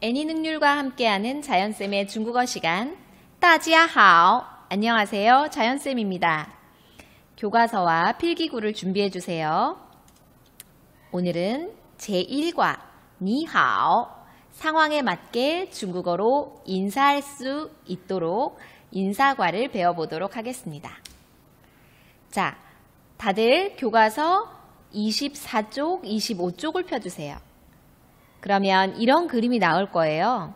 애니 능률과 함께하는 자연쌤의 중국어 시간. 大家好. 안녕하세요. 자연쌤입니다. 교과서와 필기구를 준비해주세요. 오늘은 제1과 니하오, 상황에 맞게 중국어로 인사할 수 있도록 인사과를 배워보도록 하겠습니다. 자, 다들 교과서 24쪽, 25쪽을 펴주세요. 그러면 이런 그림이 나올 거예요.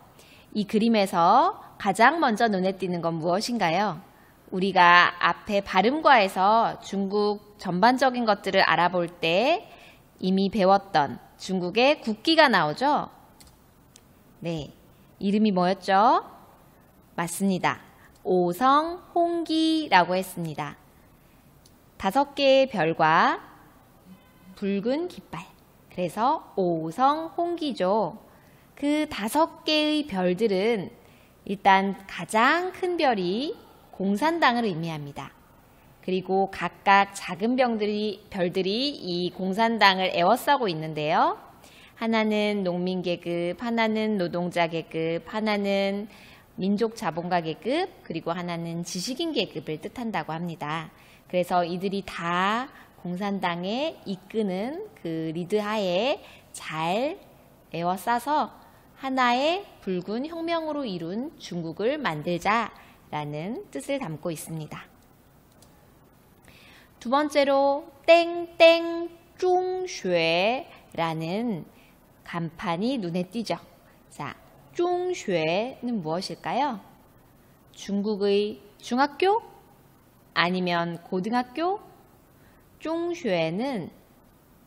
이 그림에서 가장 먼저 눈에 띄는 건 무엇인가요? 우리가 앞에 발음과에서 중국 전반적인 것들을 알아볼 때 이미 배웠던 중국의 국기가 나오죠? 네, 이름이 뭐였죠? 맞습니다. 오성 홍기라고 했습니다. 5개의 별과 붉은 깃발. 그래서 오성 홍기죠. 그 5개의 별들은 일단 가장 큰 별이 공산당을 의미합니다. 그리고 각각 작은 별들이 이 공산당을 에워싸고 있는데요. 하나는 농민계급, 하나는 노동자계급, 하나는 민족자본가계급, 그리고 하나는 지식인계급을 뜻한다고 합니다. 그래서 이들이 다 공산당에 이끄는 그 리드하에 잘 에워싸서 하나의 붉은 혁명으로 이룬 중국을 만들자라는 뜻을 담고 있습니다. 두 번째로 땡땡 중쉐라는 간판이 눈에 띄죠. 자, 중쉐는 무엇일까요? 중국의 중학교? 아니면 고등학교? 중쉐는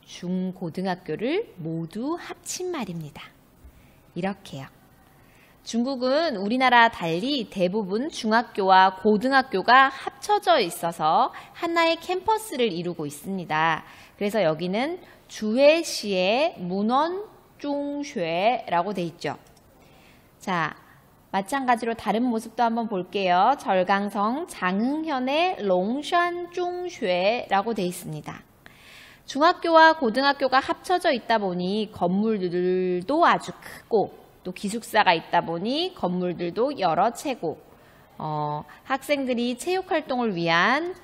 중고등학교를 모두 합친 말입니다. 이렇게요. 중국은 우리나라 달리 대부분 중학교와 고등학교가 합쳐져 있어서 하나의 캠퍼스를 이루고 있습니다. 그래서 여기는 주회시의 문원 중쉐라고 돼 있죠. 자, 마찬가지로 다른 모습도 한번 볼게요. 절강성 장흥현의 롱산 중쉐라고 돼 있습니다. 중학교와 고등학교가 합쳐져 있다 보니 건물들도 아주 크고 또 기숙사가 있다 보니 건물들도 여러 채고 학생들이 체육활동을 위한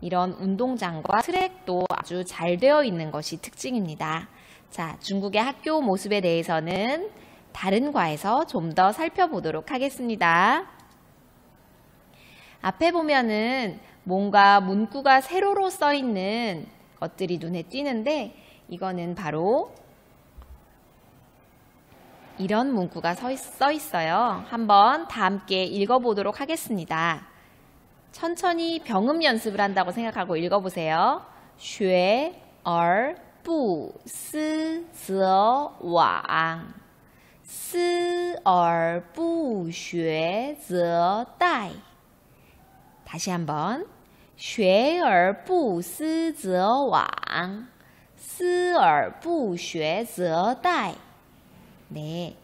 이런 운동장과 트랙도 아주 잘 되어 있는 것이 특징입니다. 자, 중국의 학교 모습에 대해서는 다른 과에서 좀 더 살펴보도록 하겠습니다. 앞에 보면은 뭔가 문구가 세로로 써 있는 것들이 눈에 띄는데 이거는 바로 이런 문구가 써 있어요. 한번 다 함께 읽어보도록 하겠습니다. 천천히 병음 연습을 한다고 생각하고 읽어보세요. 学而不思则罔 思而不学则殆 다시 한번 学而不思则罔 思而不学则殆 네,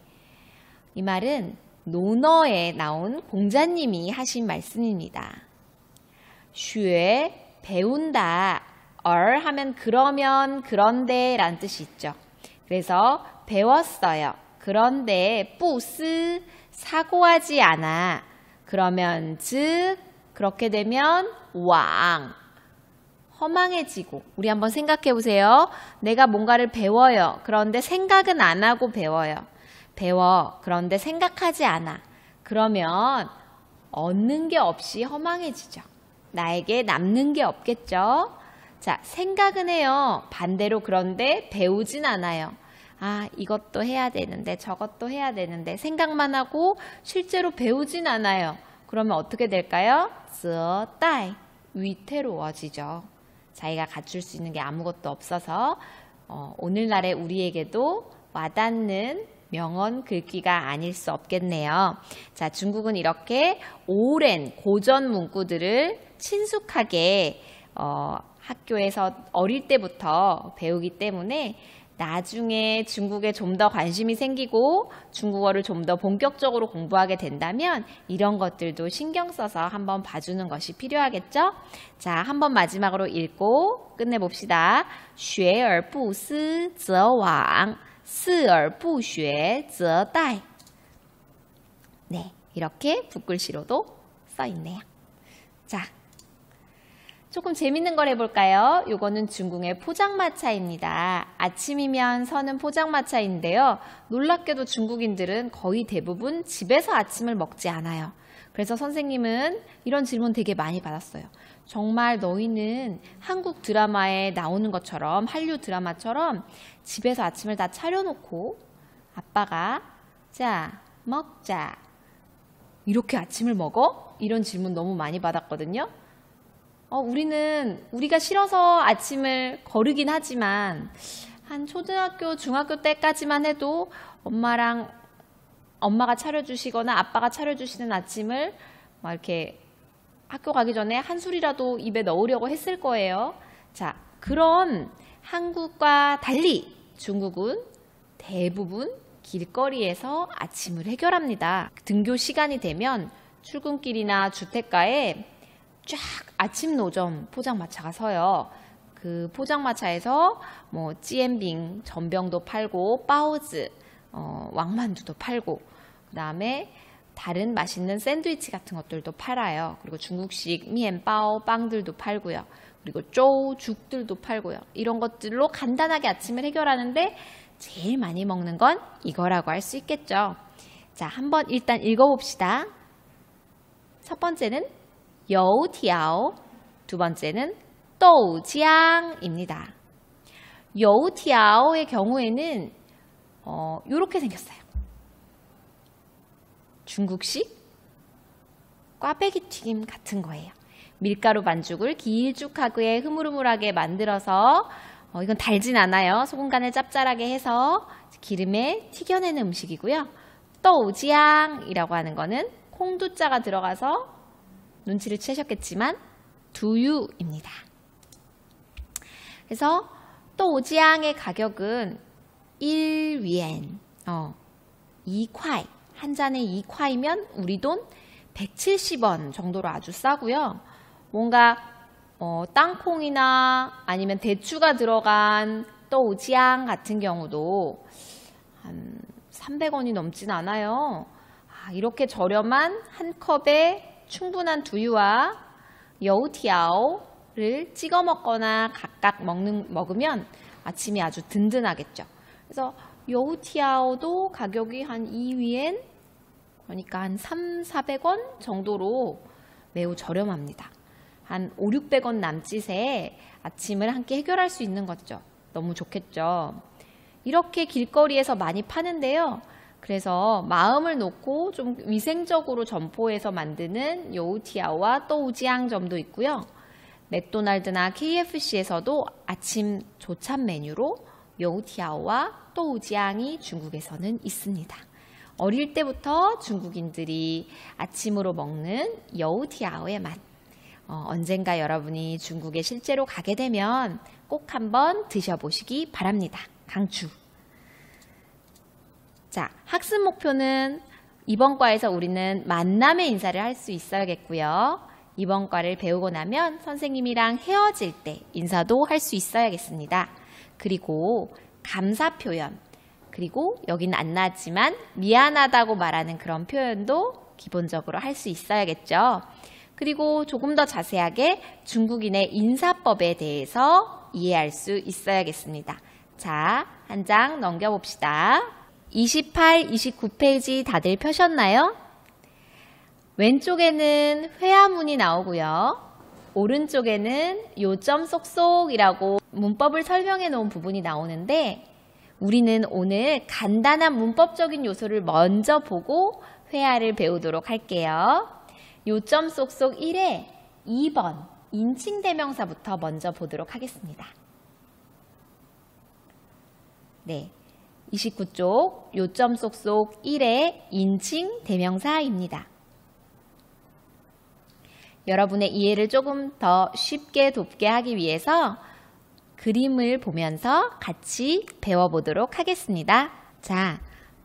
이 말은 논어에 나온 공자님이 하신 말씀입니다. 学, 배운다. 얼 하면 그러면, 그런데 라는 뜻이 있죠. 그래서 배웠어요. 그런데 不思, 사고하지 않아. 그러면 즉, 그렇게 되면 罔, 허망해지고. 우리 한번 생각해 보세요. 내가 뭔가를 배워요. 그런데 생각은 안 하고 배워요. 배워. 그런데 생각하지 않아. 그러면 얻는 게 없이 허망해지죠. 나에게 남는 게 없겠죠. 자, 생각은 해요. 반대로 그런데 배우진 않아요. 아, 이것도 해야 되는데 저것도 해야 되는데 생각만 하고 실제로 배우진 않아요. 그러면 어떻게 될까요? 则殆, 위태로워지죠. 자기가 갖출 수 있는 게 아무것도 없어서 오늘날의 우리에게도 와닿는 명언 글귀가 아닐 수 없겠네요. 자, 중국은 이렇게 오랜 고전 문구들을 친숙하게 학교에서 어릴 때부터 배우기 때문에 나중에 중국에 좀 더 관심이 생기고 중국어를 좀 더 본격적으로 공부하게 된다면 이런 것들도 신경 써서 한번 봐주는 것이 필요하겠죠? 자, 한번 마지막으로 읽고 끝내봅시다. 学而不思则罔，思而不学则殆。 네, 이렇게 붓글씨로도 써 있네요. 자, 조금 재밌는 걸 해볼까요? 요거는 중국의 포장마차입니다. 아침이면 서는 포장마차인데요. 놀랍게도 중국인들은 거의 대부분 집에서 아침을 먹지 않아요. 그래서 선생님은 이런 질문 되게 많이 받았어요. 정말 너희는 한국 드라마에 나오는 것처럼, 한류 드라마처럼 집에서 아침을 다 차려놓고 아빠가 자, 먹자, 이렇게 아침을 먹어? 이런 질문 너무 많이 받았거든요. 우리가 싫어서 아침을 거르긴 하지만 한 초등학교, 중학교 때까지만 해도 엄마가 차려주시거나 아빠가 차려주시는 아침을 막 이렇게 학교 가기 전에 한 술이라도 입에 넣으려고 했을 거예요. 자, 그런 한국과 달리 중국은 대부분 길거리에서 아침을 해결합니다. 등교 시간이 되면 출근길이나 주택가에 쫙 아침 노점 포장마차가 서요. 그 포장마차에서 뭐 찌엔빙 전병도 팔고 빠오즈 왕만두도 팔고 그 다음에 다른 맛있는 샌드위치 같은 것들도 팔아요. 그리고 중국식 미엔바오 빵들도 팔고요. 그리고 쪼우 죽들도 팔고요. 이런 것들로 간단하게 아침을 해결하는데 제일 많이 먹는 건 이거라고 할 수 있겠죠. 자, 한번 일단 읽어봅시다. 첫 번째는 여우티아오, 두 번째는 또우지앙입니다. 여우티아오의 경우에는 이렇게 생겼어요. 중국식 꽈배기 튀김 같은 거예요. 밀가루 반죽을 길쭉하게 흐물흐물하게 만들어서 이건 달진 않아요. 소금 간을 짭짤하게 해서 기름에 튀겨내는 음식이고요. 또우지앙이라고 하는 거는 콩두자가 들어가서 눈치를 채셨겠지만 두유입니다. 그래서 또우지앙의 가격은 1위엔 2콰이, 한 잔에 2콰이면 우리 돈 170원 정도로 아주 싸고요. 뭔가 땅콩이나 아니면 대추가 들어간 또우지앙 같은 경우도 한 300원이 넘진 않아요. 이렇게 저렴한 한 컵에 충분한 두유와 여우티아오를 찍어 먹거나 각각 먹으면 아침이 아주 든든하겠죠. 그래서 여우티아오도 가격이 한 2위엔 그러니까 한 300~400원 정도로 매우 저렴합니다. 한 500~600원 남짓에 아침을 함께 해결할 수 있는 거죠. 너무 좋겠죠. 이렇게 길거리에서 많이 파는데요. 그래서 마음을 놓고 좀 위생적으로 점포해서 만드는 여우티아오와 또우지앙점도 있고요. 맥도날드나 KFC에서도 아침 조찬 메뉴로 여우티아오와 또우지앙이 중국에서는 있습니다. 어릴 때부터 중국인들이 아침으로 먹는 여우티아오의 맛. 언젠가 여러분이 중국에 실제로 가게 되면 꼭 한번 드셔보시기 바랍니다. 강추. 자, 학습 목표는 이번 과에서 우리는 만남의 인사를 할 수 있어야겠고요. 이번 과를 배우고 나면 선생님이랑 헤어질 때 인사도 할 수 있어야겠습니다. 그리고 감사 표현, 그리고 여기는 안 나왔지만 미안하다고 말하는 그런 표현도 기본적으로 할 수 있어야겠죠. 그리고 조금 더 자세하게 중국인의 인사법에 대해서 이해할 수 있어야겠습니다. 자, 한 장 넘겨봅시다. 28, 29페이지 다들 펴셨나요? 왼쪽에는 회화문이 나오고요. 오른쪽에는 요점 쏙쏙이라고 문법을 설명해 놓은 부분이 나오는데 우리는 오늘 간단한 문법적인 요소를 먼저 보고 회화를 배우도록 할게요. 요점 쏙쏙 1에 2번 인칭 대명사부터 먼저 보도록 하겠습니다. 네, 29쪽 요점 쏙쏙 1의 인칭 대명사입니다. 여러분의 이해를 조금 더 쉽게 돕게 하기 위해서 그림을 보면서 같이 배워보도록 하겠습니다. 자,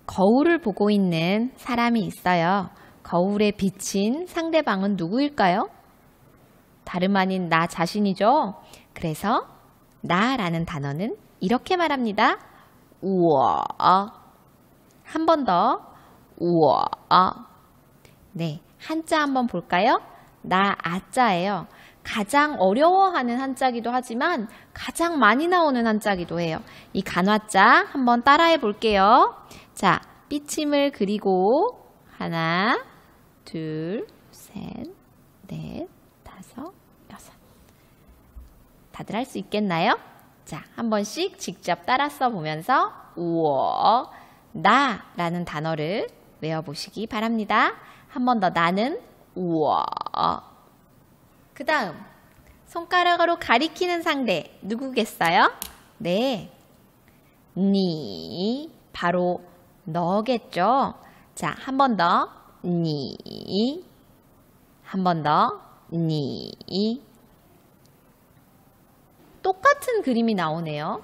거울을 보고 있는 사람이 있어요. 거울에 비친 상대방은 누구일까요? 다름 아닌 나 자신이죠. 그래서 나라는 단어는 이렇게 말합니다. 우와. 한 번 더. 우와. 네, 한자 한번 볼까요? 나, 아자예요. 가장 어려워하는 한자기도 하지만 가장 많이 나오는 한자기도 해요. 이 간화자 한번 따라해 볼게요. 자, 삐침을 그리고 하나, 둘, 셋, 넷, 다섯, 여섯. 다들 할 수 있겠나요? 자, 한 번씩 직접 따라 써보면서 우어, 나 라는 단어를 외워보시기 바랍니다. 한 번 더 나는 우어. 그 다음 손가락으로 가리키는 상대 누구겠어요? 네, 니, 바로 너겠죠. 자, 한 번 더 니, 한 번 더 니. 똑같은 그림이 나오네요.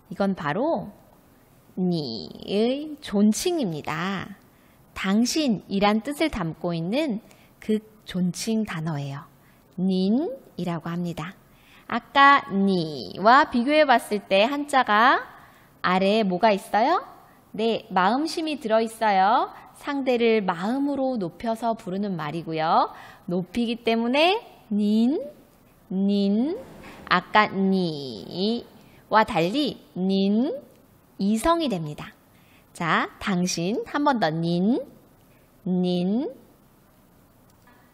이건 바로 니의 존칭입니다. 당신이란 뜻을 담고 있는 그 존칭 단어예요. 닌이라고 합니다. 아까 니와 비교해 봤을 때 한자가 아래에 뭐가 있어요? 네, 마음심이 들어있어요. 상대를 마음으로 높여서 부르는 말이고요. 높이기 때문에 닌. 아까 니와 달리 닌, 이성이 됩니다. 자, 당신 한 번 더 닌.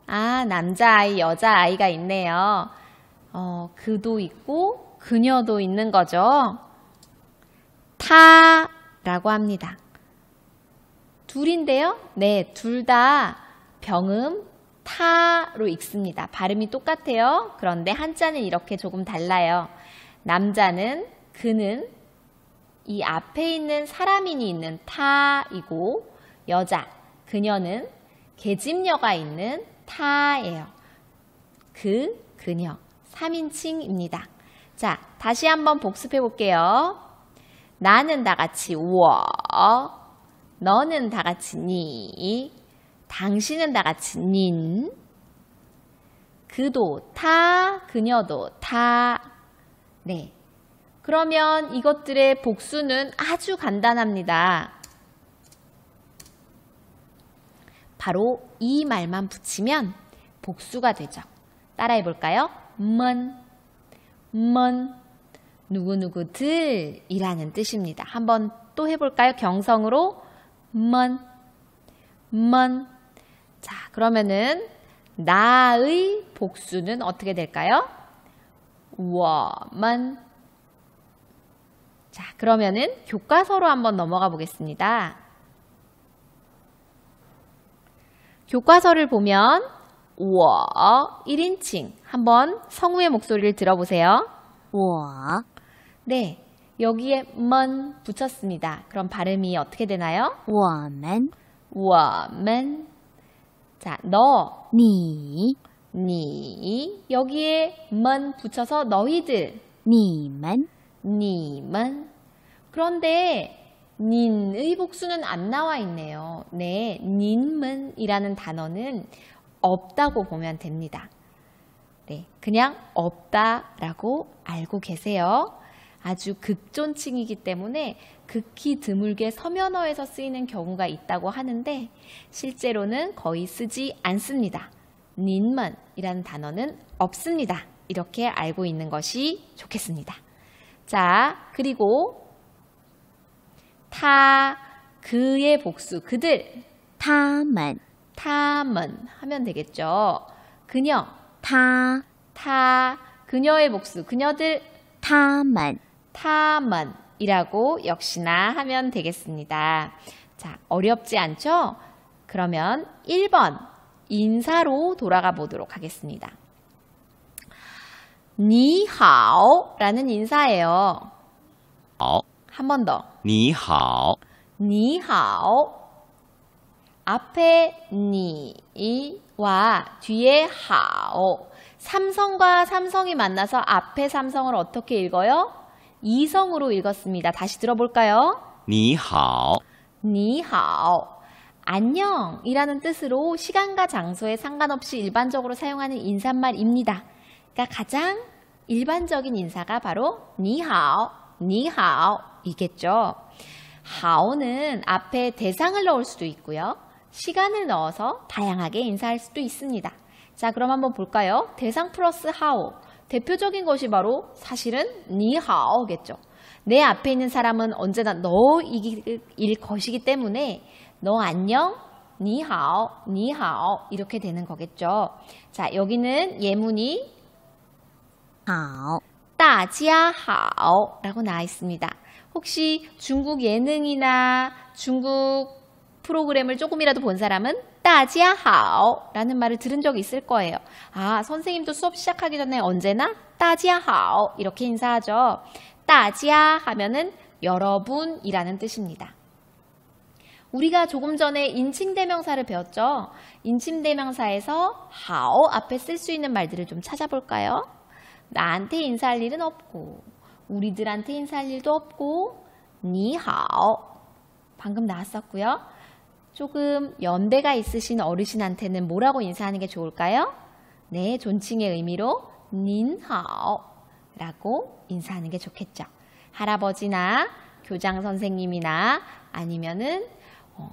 아, 남자아이, 여자아이가 있네요. 그도 있고 그녀도 있는 거죠. 타라고 합니다. 둘인데요. 네, 둘 다 병음 타로 읽습니다. 발음이 똑같아요. 그런데 한자는 이렇게 조금 달라요. 남자는 그는 이 앞에 있는 사람인이 있는 타이고 여자, 그녀는 계집녀가 있는 타예요. 그녀, 3인칭입니다. 자, 다시 한번 복습해 볼게요. 나는 다 같이 워, 너는 다 같이 니, 당신은 다 같이 닌, 그도 타, 그녀도 타. 네. 그러면 이것들의 복수는 아주 간단합니다. 바로 이 말만 붙이면 복수가 되죠. 따라해 볼까요? 누구누구들이라는 뜻입니다. 한번 또 해볼까요? 경성으로 자, 그러면은 나의 복수는 어떻게 될까요? 我们. 자, 그러면은 교과서로 한번 넘어가 보겠습니다. 교과서를 보면 我 1인칭 한번 성우의 목소리를 들어보세요. 我 네, 여기에 们 붙였습니다. 그럼 발음이 어떻게 되나요? 我们 我们. 자, 너, 你 여기에 们 붙여서 너희들, 你们 그런데 닌의 복수는 안 나와 있네요. 네, 닌문이라는 단어는 없다고 보면 됩니다. 네, 그냥 없다라고 알고 계세요. 아주 극존칭이기 때문에 극히 드물게 서면어에서 쓰이는 경우가 있다고 하는데 실제로는 거의 쓰지 않습니다. 닌문이라는 단어는 없습니다. 이렇게 알고 있는 것이 좋겠습니다. 자, 그리고 타, 그의 복수, 그들, 他们 하면 되겠죠. 그녀, 他 그녀의 복수, 그녀들, 他们 이라고 역시나 하면 되겠습니다. 자, 어렵지 않죠? 그러면 1번 인사로 돌아가 보도록 하겠습니다. 니하오라는 인사예요. 好， 한 번 더. 你好， 니하오. 앞에 니와 뒤에 하오. 삼성과 삼성이 만나서 앞에 삼성을 어떻게 읽어요? 이성으로 읽었습니다. 다시 들어볼까요? 你好， 니하오. 안녕이라는 뜻으로 시간과 장소에 상관없이 일반적으로 사용하는 인사말입니다. 그러니까 가장 일반적인 인사가 바로 니하오 이겠죠. 하오는 앞에 대상을 넣을 수도 있고요. 시간을 넣어서 다양하게 인사할 수도 있습니다. 자, 그럼 한번 볼까요? 대상 플러스 하오. 대표적인 것이 바로 사실은 니하오겠죠. 내 앞에 있는 사람은 언제나 너일 것이기 때문에 너 안녕, 니하오, 니하오 이렇게 되는 거겠죠. 자, 여기는 예문이 好，大家好라고 나와 있습니다. 혹시 중국 예능이나 중국 프로그램을 조금이라도 본 사람은 大家好라는 말을 들은 적이 있을 거예요. 아, 선생님도 수업 시작하기 전에 언제나 大家好이렇게 인사하죠. 大家하면은 여러분이라는 뜻입니다. 우리가 조금 전에 인칭대명사를 배웠죠. 인칭대명사에서 好 앞에 쓸 수 있는 말들을 좀 찾아볼까요? 나한테 인사할 일은 없고 우리들한테 인사할 일도 없고 니하오 방금 나왔었고요. 조금 연배가 있으신 어르신한테는 뭐라고 인사하는 게 좋을까요? 네, 존칭의 의미로 닌하오 라고 인사하는 게 좋겠죠. 할아버지나 교장 선생님이나 아니면은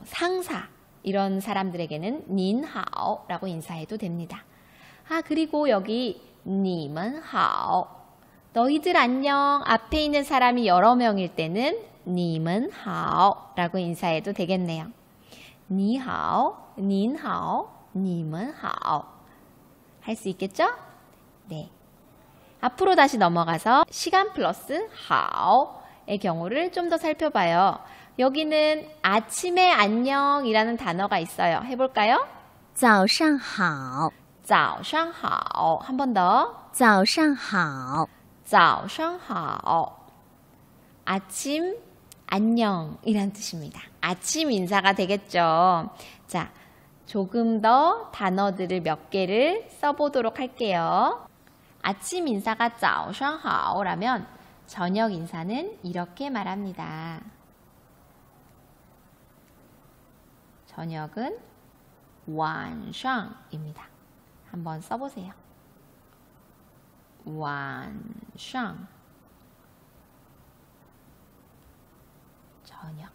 상사 이런 사람들에게는 닌하오 라고 인사해도 됩니다. 아, 그리고 여기 니먼하오 너희들 안녕 앞에 있는 사람이 여러 명일 때는 니먼하오 라고 인사해도 되겠네요. 니하오, 닌하오, 니먼하오 할 수 있겠죠? 네. 앞으로 다시 넘어가서 시간 플러스 하오의 경우를 좀 더 살펴봐요. 여기는 아침에 안녕이라는 단어가 있어요. 해볼까요? 早上好，早上好한 번 더. 早上好，早上好. 아침 안녕이란 뜻입니다. 아침 인사가 되겠죠. 자, 조금 더 단어들을 몇 개를 써보도록 할게요. 아침 인사가 早上好라면 저녁 인사는 이렇게 말합니다. 저녁은 晚上입니다. 한번 써보세요. 晚上 저녁.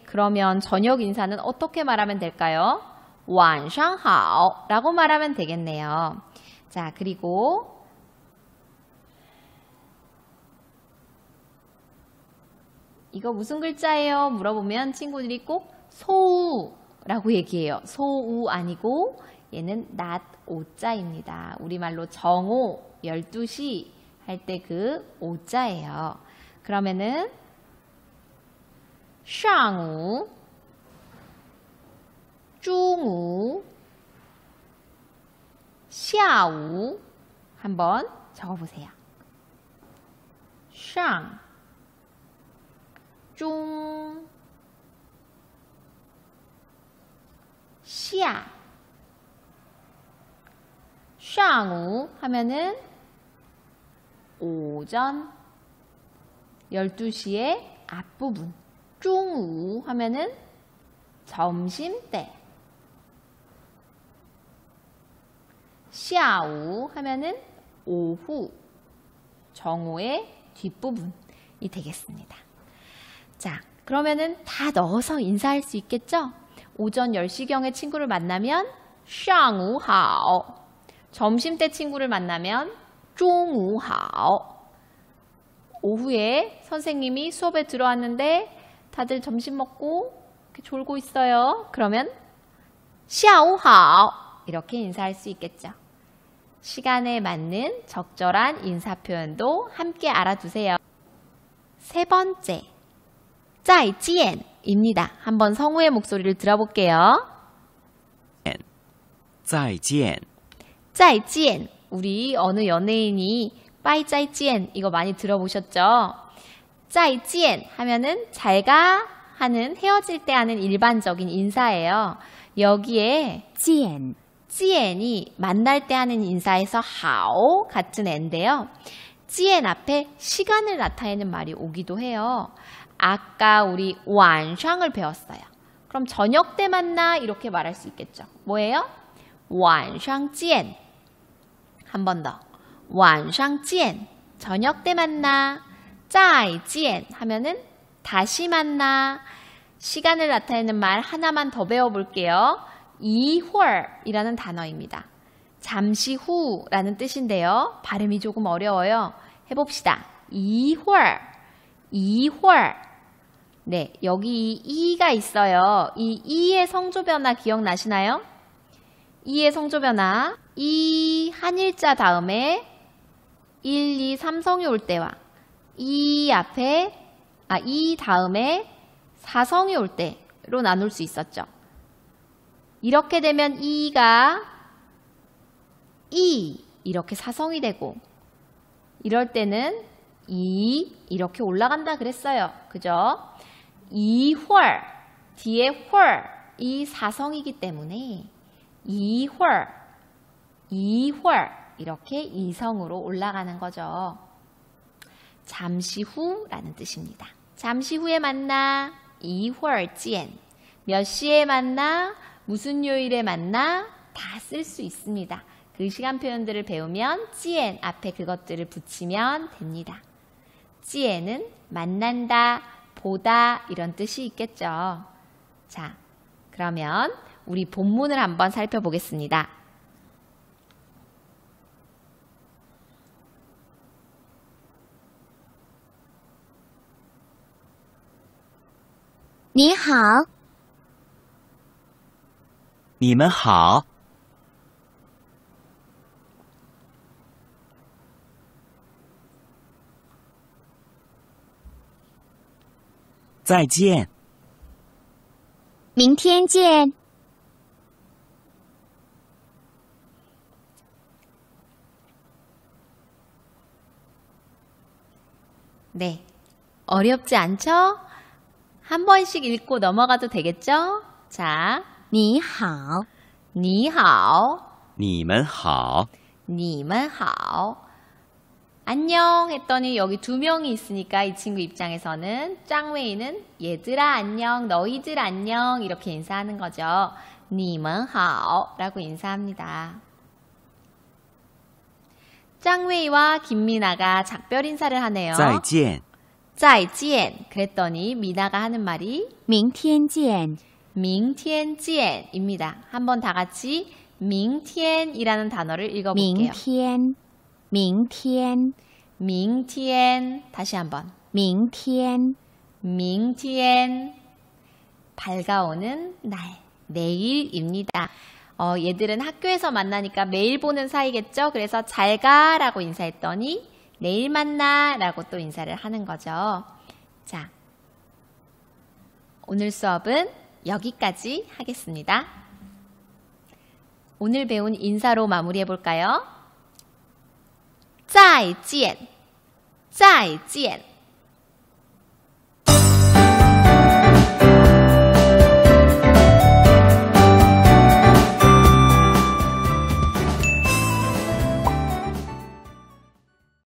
그러면 저녁 인사는 어떻게 말하면 될까요? 晚上好라고 말하면 되겠네요. 자, 그리고 이거 무슨 글자예요? 물어보면 친구들이 꼭 소우라고 얘기해요. 소우 아니고 얘는 낮 오자입니다. 우리말로 정오 12시 할 때 그 오자예요. 그러면은 上午中午下午한번 적어보세요. 上中下上午하면은 오전 12시의 앞부분 中午하면은 점심때 下午하면은 오후 정오의 뒷부분이 되겠습니다. 자, 그러면은 다 넣어서 인사할 수 있겠죠? 오전 10시경에 친구를 만나면 上午好 점심때 친구를 만나면 中午好 오후에 선생님이 수업에 들어왔는데 다들 점심 먹고 이렇게 졸고 있어요. 그러면 下午好 이렇게 인사할 수 있겠죠. 시간에 맞는 적절한 인사 표현도 함께 알아두세요. 세 번째, 再见입니다. 한번 성우의 목소리를 들어볼게요. 再见再见. 우리 어느 연예인이 拜再见 이거 많이 들어보셨죠? 再见 하면은 잘가 하는 헤어질 때 하는 일반적인 인사예요. 여기에 见 찌엔이 만날 때 하는 인사에서 하오 같은 애인데요. 찌엔 앞에 시간을 나타내는 말이 오기도 해요. 아까 우리 晚上을 배웠어요. 그럼 저녁 때 만나 이렇게 말할 수 있겠죠. 뭐예요? 晚上见. 한 번 더. 晚上见. 저녁 때 만나. 再见 하면은 다시 만나. 시간을 나타내는 말 하나만 더 배워볼게요. 一会儿이라는 단어입니다. 잠시 후라는 뜻인데요. 발음이 조금 어려워요. 해봅시다. 一会儿 네, 여기 이가 있어요. 이 이의 성조 변화 기억나시나요? 이의 성조 변화. 이 한일자 다음에 1, 2, 3성이 올 때와 이 다음에 4성이 올 때로 나눌 수 있었죠. 이렇게 되면 이가 이렇게 4성이 되고 이럴 때는 이렇게 올라간다 그랬어요. 그죠? 一会儿 뒤에 会儿 이 4성이기 때문에 一会儿 이렇게 2성으로 올라가는 거죠. 잠시 후라는 뜻입니다. 잠시 후에 만나 一会儿见 몇 시에 만나 무슨 요일에 만나 다 쓸 수 있습니다. 그 시간 표현들을 배우면 见 앞에 그것들을 붙이면 됩니다. 见은 만난다, 보다 이런 뜻이 있겠죠. 자, 그러면 우리 본문을 한번 살펴보겠습니다.你好，你们好，再见，明天见。 네, 어렵지 않죠? 한 번씩 읽고 넘어가도 되겠죠? 자, 你好，你好你们好，你们好안녕 했더니 여기 두 명이 있으니까 이 친구 입장에서는 짱웨이는 얘들아 안녕, 너희들 안녕 이렇게 인사하는 거죠. 你们好라고 인사합니다. 짱웨이와 김미나가 작별 인사를 하네요. 再见，再见 그랬더니 미나가 하는 말이 明天见。明天见입니다. 한번 다 같이 明天이라는 단어를 明 읽어볼게요. 天，明天，明天 다시 한번 明天，明天 밝아오는 날, 내일입니다. 얘들은 학교에서 만나니까 매일 보는 사이겠죠? 그래서 잘 가라고 인사했더니 내일 만나 라고 또 인사를 하는 거죠. 자, 오늘 수업은 여기까지 하겠습니다. 오늘 배운 인사로 마무리해 볼까요? 再见,再见